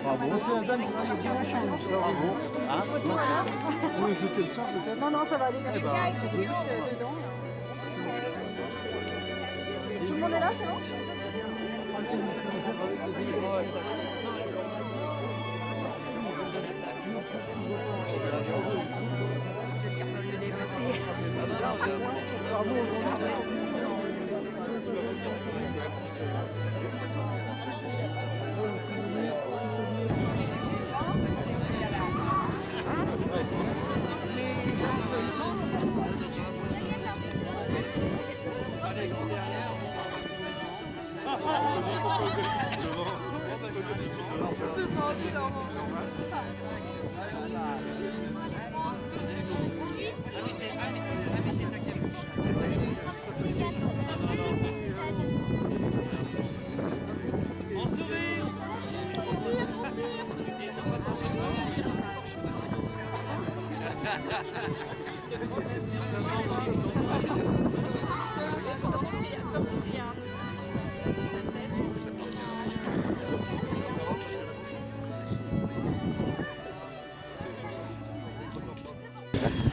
Bravo, c'est la dame qui va partir en chambre. Bravo. Hein? Vous voulez jeter le sort peut-être? Non, ça va aller. Eh ben, Dedans. Tout le monde est là, c'est bon? Le nez passé. C'est pas bizarrement.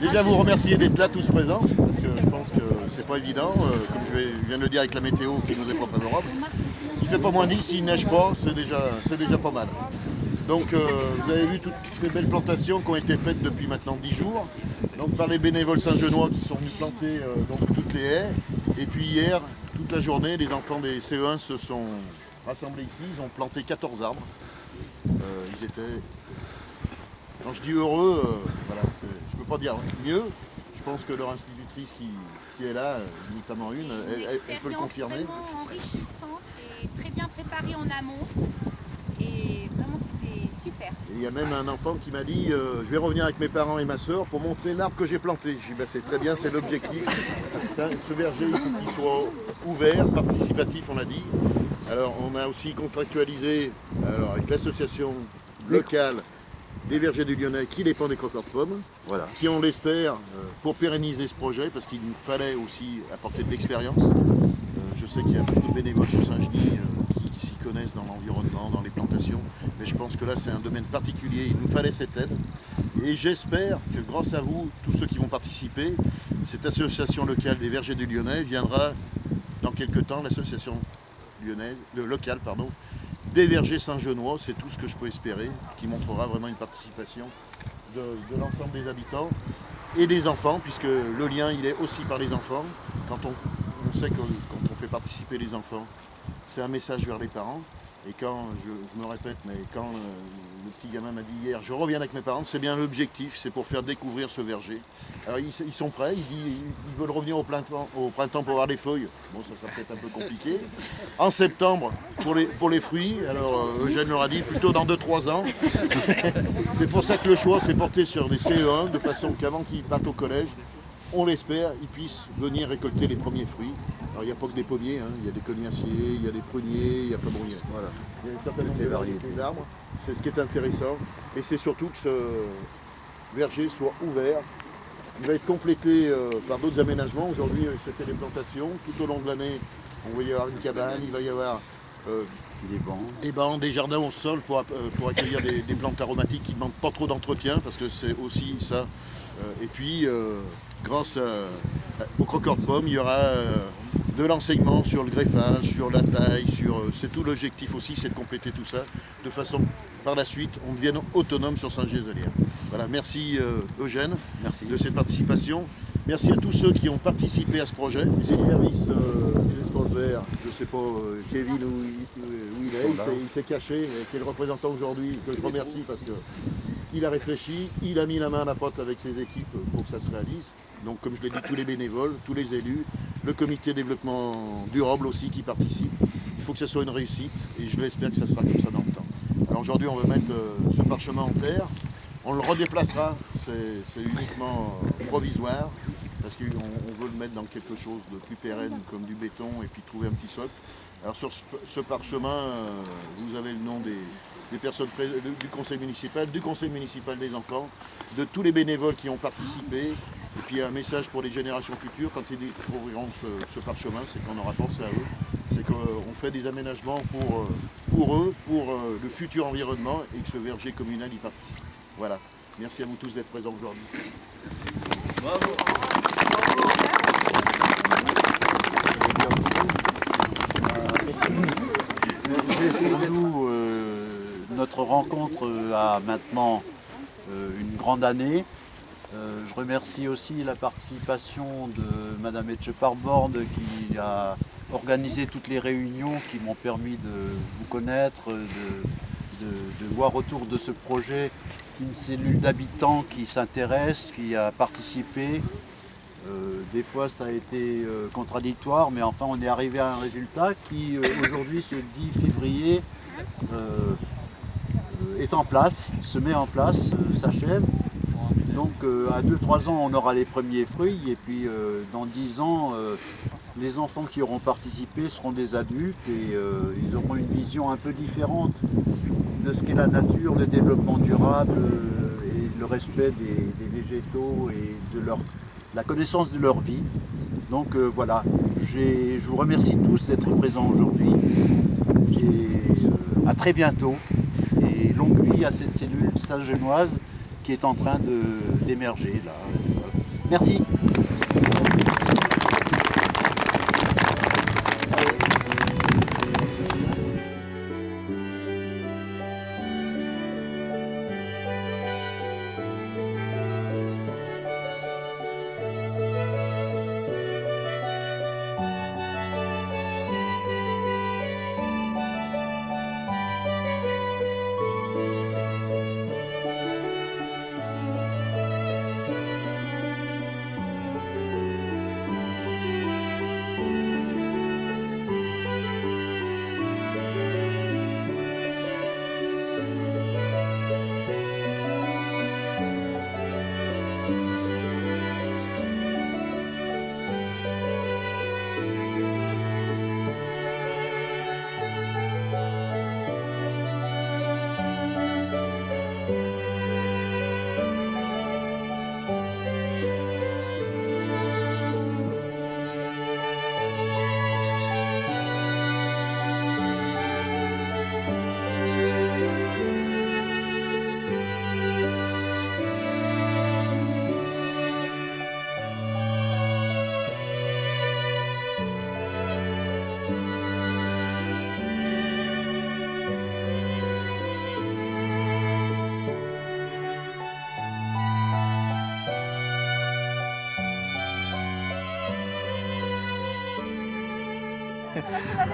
Déjà vous remercier d'être là tous présents, parce que je pense que c'est pas évident, comme je viens de le dire avec la météo qui nous est pas favorable. Il fait pas moins 10, s'il neige pas, c'est déjà pas mal. Donc vous avez vu toutes ces belles plantations qui ont été faites depuis maintenant 10 jours, donc par les bénévoles Saint-Genois qui sont venus planter donc, toutes les haies. Et puis hier, toute la journée, les enfants des CE1 se sont rassemblés ici, ils ont planté 14 arbres. Ils étaient, quand je dis heureux, voilà, je ne peux pas dire mieux. Je pense que leur institutrice qui est là, notamment une, elle peut le confirmer. Une expérience vraiment enrichissante et très bien préparée en amont. Et vraiment, c'était super. Et il y a même un enfant qui m'a dit je vais revenir avec mes parents et ma soeur pour montrer l'arbre que j'ai planté. Je dis bah, c'est très bien, c'est l'objectif. Ce verger, il faut qu'il soit ouvert, participatif, on a dit. Alors on a aussi contractualisé avec l'association locale des vergers du Lyonnais qui dépend des croqueurs de pommes, voilà, qui on l'espère pour pérenniser ce projet parce qu'il nous fallait aussi apporter de l'expérience. Je sais qu'il y a beaucoup de bénévoles sur Saint-Genis qui s'y connaissent dans l'environnement, dans les plantations, mais je pense que là c'est un domaine particulier, il nous fallait cette aide et j'espère que grâce à vous, tous ceux qui vont participer, cette association locale des vergers du Lyonnais viendra dans quelques temps, l'association locale des vergers Saint-Genois, c'est tout ce que je peux espérer, qui montrera vraiment une participation de l'ensemble des habitants et des enfants, puisque le lien il est aussi par les enfants. Quand on sait que quand on fait participer les enfants, c'est un message vers les parents. Et quand, je me répète, mais quand le petit gamin m'a dit hier, je reviens avec mes parents, c'est bien l'objectif, c'est pour faire découvrir ce verger. Alors ils sont prêts, ils veulent revenir au printemps pour voir les feuilles. Bon, ça sera peut-être un peu compliqué. En septembre, pour les fruits, alors Eugène leur a dit, plutôt dans 2-3 ans. C'est pour ça que le choix s'est porté sur des CE1, de façon qu'avant qu'ils partent au collège, on l'espère, ils puissent venir récolter les premiers fruits. Alors il n'y a pas que des pommiers, hein. Il y a des cognaciers, il y a des pruniers, il y a voilà. Il y a un certain nombre de variétés d'arbres, c'est ce qui est intéressant. Et c'est surtout que ce verger soit ouvert. Il va être complété par d'autres aménagements. Aujourd'hui c'était des plantations. Tout au long de l'année, on va y avoir une cabane, il va y avoir des bancs, des jardins au sol pour accueillir des plantes aromatiques qui ne demandent pas trop d'entretien, parce que c'est aussi ça. Et puis, grâce aux croqueurs de pommes, il y aura de l'enseignement sur le greffage, sur la taille, c'est tout l'objectif aussi, c'est de compléter tout ça, de façon par la suite, on devienne autonome sur Saint-Gézelière. Voilà, merci Eugène de cette participation. Merci à tous ceux qui ont participé à ce projet. Les services des espaces verts, je ne sais pas Kevin où il est, il s'est caché, qui est le représentant aujourd'hui, que je remercie parce que il a réfléchi, il a mis la main à la pâte avec ses équipes pour que ça se réalise. Donc comme je l'ai dit, tous les bénévoles, tous les élus, le comité développement durable aussi qui participe. Il faut que ça soit une réussite et je l'espère que ça sera comme ça dans le temps. Alors aujourd'hui on va mettre ce parchemin en terre, on le redéplacera, c'est uniquement provisoire parce qu'on veut le mettre dans quelque chose de plus pérenne comme du béton et puis trouver un petit socle. Alors sur ce parchemin, vous avez le nom des personnes du conseil municipal des enfants, de tous les bénévoles qui ont participé Et puis un message pour les générations futures, quand ils découvriront ce parchemin, c'est qu'on aura pensé à eux. C'est qu'on fait des aménagements pour eux, pour le futur environnement et que ce verger communal y participe. Voilà. Merci à vous tous d'être présents aujourd'hui. Bravo. Nous, notre rencontre a maintenant une grande année. Je remercie aussi la participation de Madame Etcheparbord qui a organisé toutes les réunions qui m'ont permis de vous connaître, de voir autour de ce projet une cellule d'habitants qui s'intéresse, qui a participé. Des fois ça a été contradictoire, mais enfin on est arrivé à un résultat qui aujourd'hui, ce 10 février, est en place, se met en place, s'achève. Donc à 2-3 ans on aura les premiers fruits et puis dans 10 ans les enfants qui auront participé seront des adultes et ils auront une vision un peu différente de ce qu'est la nature, le développement durable et le respect des végétaux et de la connaissance de leur vie. Donc voilà, je vous remercie tous d'être présents aujourd'hui et à très bientôt et longue vie à cette cellule saint-genoise qui est en train d'émerger là. Merci.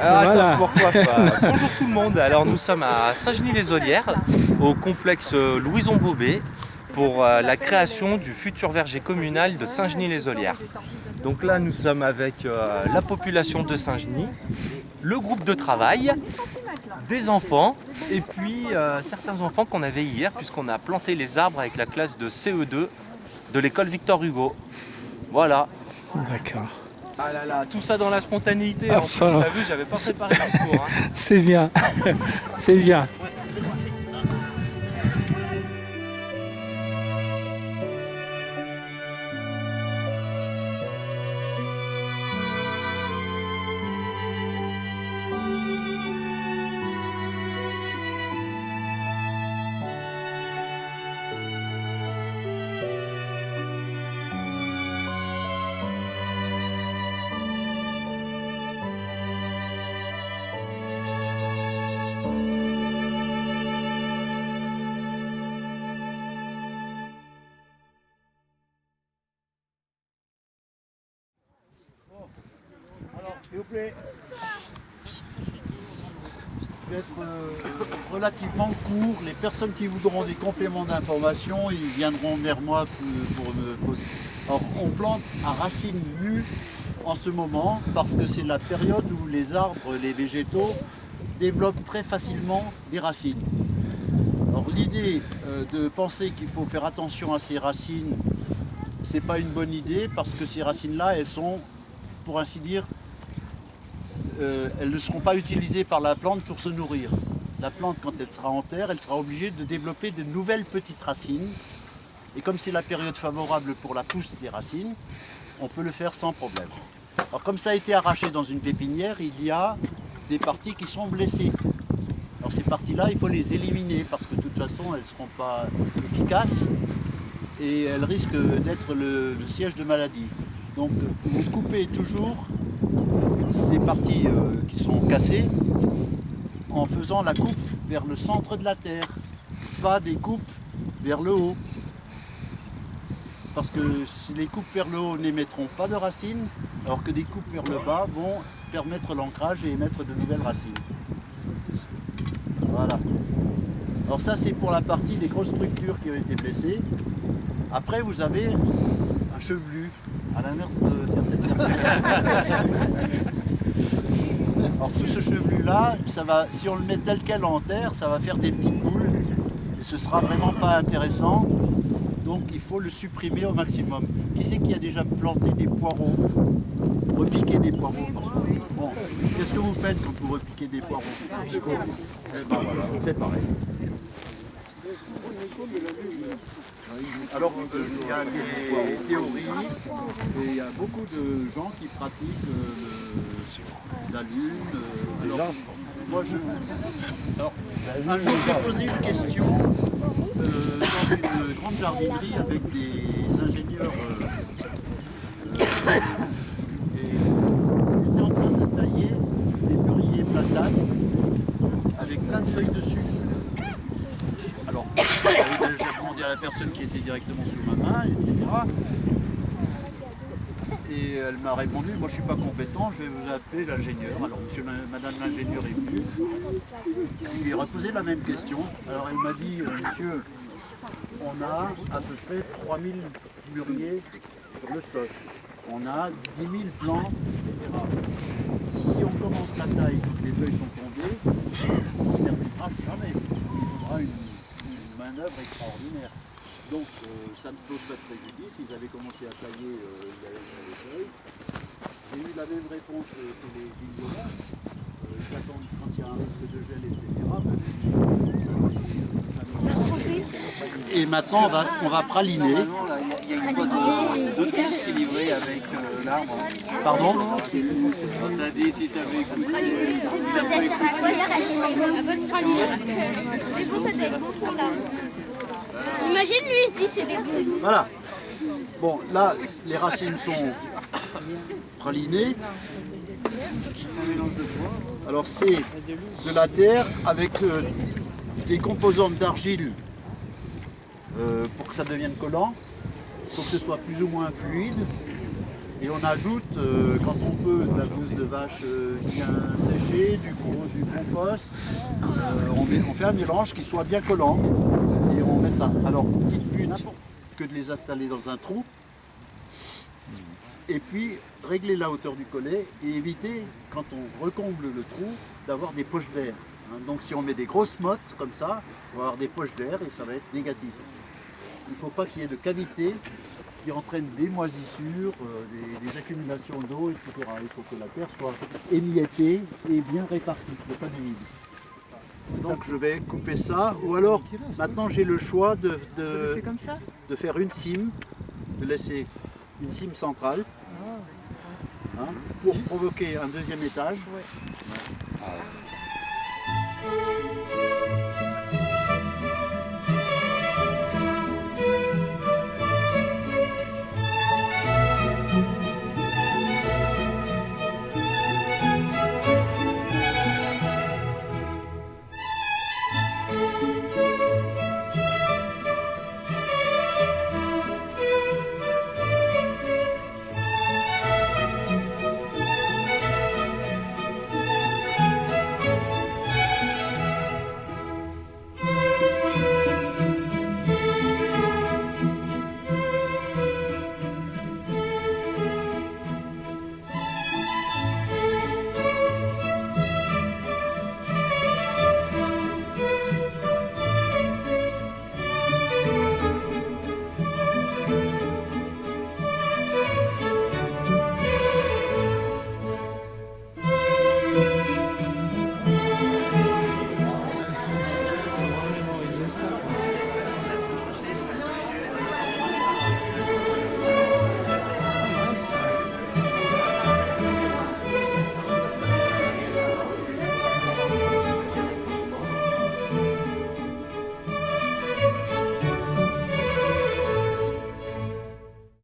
Alors Voilà. attends, pourquoi pas. Bonjour tout le monde, alors nous sommes à Saint-Genis-les-Olières, au complexe Louison-Bobet, pour la création du futur verger communal de Saint-Genis-les-Olières. Donc là nous sommes avec la population de Saint-Genis, le groupe de travail, des enfants et puis certains enfants qu'on avait hier puisqu'on a planté les arbres avec la classe de CE2 de l'école Victor Hugo. Voilà. D'accord. Ah là là, tout ça dans la spontanéité. Ah, En plus, ça va. t'as vu, j'avais pas préparé le discours. Hein. C'est bien. C'est bien. S'il vous plaît. Je vais être relativement court. Les personnes qui voudront des compléments d'information, ils viendront vers moi pour me poser. Alors, on plante à racines nues en ce moment parce que c'est la période où les arbres, les végétaux développent très facilement des racines. Alors l'idée de penser qu'il faut faire attention à ces racines, c'est pas une bonne idée parce que ces racines-là, elles sont, pour ainsi dire, elles ne seront pas utilisées par la plante pour se nourrir. La plante, quand elle sera en terre, elle sera obligée de développer de nouvelles petites racines Et comme c'est la période favorable pour la pousse des racines, on peut le faire sans problème. Alors comme ça a été arraché dans une pépinière, il y a des parties qui sont blessées. Alors ces parties-là, il faut les éliminer parce que de toute façon, elles ne seront pas efficaces et elles risquent d'être le siège de maladie. Donc vous coupez toujours ces parties qui sont cassées en faisant la coupe vers le centre de la terre, pas des coupes vers le haut. Parce que si les coupes vers le haut n'émettront pas de racines, alors que des coupes vers le bas vont permettre l'ancrage et émettre de nouvelles racines. Voilà. Alors ça c'est pour la partie des grosses structures qui ont été blessées. Après vous avez un chevelu, à l'inverse de certaines personnes. Alors tout ce chevelu là, si on le met tel quel en terre, ça va faire des petites boules et ce sera vraiment pas intéressant. Donc il faut le supprimer au maximum. Qui c'est qui a déjà planté des poireaux? Repiquer des poireaux? Bon, qu'est-ce que vous faites quand vous repiquez des poireaux? Eh ben voilà, on fait pareil. Alors il y a des théories et il y a beaucoup de gens qui pratiquent la lune. Alors, moi j'ai posé une question dans une grande jardinerie avec des ingénieurs et ils étaient en train de tailler des mûriers platanes avec plein de feuilles dessus. Alors, j'ai demandé à la personne qui était directement sous ma main, etc. Et elle m'a répondu, moi je ne suis pas compétent, je vais vous appeler l'ingénieur. Alors madame l'ingénieur est venue, je lui ai reposé la même question. Alors elle m'a dit, monsieur, on a à peu près 3000 mûriers sur le stock. On a 10 000 plants, etc. Si on commence la taille quand les feuilles sont tombées, on ne terminera jamais. Il faudra une manœuvre extraordinaire. Donc ça ne pose pas de préjudice, ils avaient commencé à tailler les feuilles. J'ai eu la même réponse que les vignerons. Ils attendent quand il y a un risque de gel, etc. Et maintenant on va praliner. Il y a une boîte de terre qui est livrée avec l'arbre. Pardon? On t'a dit si tu avais écouté. Ça sert à quoi la praline? Et vous, ça doit être beaucoup là. Imagine lui, il se dit c'est des boules. Voilà. Bon, là, les racines sont pralinées. Alors c'est de la terre avec des composantes d'argile pour que ça devienne collant. Il faut que ce soit plus ou moins fluide. Et on ajoute, quand on peut, de la bouse de vache bien séchée, du compost. On fait un mélange qui soit bien collant. Et on met ça. Alors, petite but, que de les installer dans un trou. Et puis, régler la hauteur du collet et éviter, quand on recomble le trou, d'avoir des poches d'air. Donc si on met des grosses mottes comme ça, on va avoir des poches d'air et ça va être négatif. Il ne faut pas qu'il y ait de cavité qui entraîne des moisissures, des accumulations d'eau, etc. Il faut que la terre soit émiettée et bien répartie, il n'y a pas de vide. Donc je vais couper ça, ou alors maintenant j'ai le choix de faire une cime, de laisser une cime centrale, pour provoquer un deuxième étage.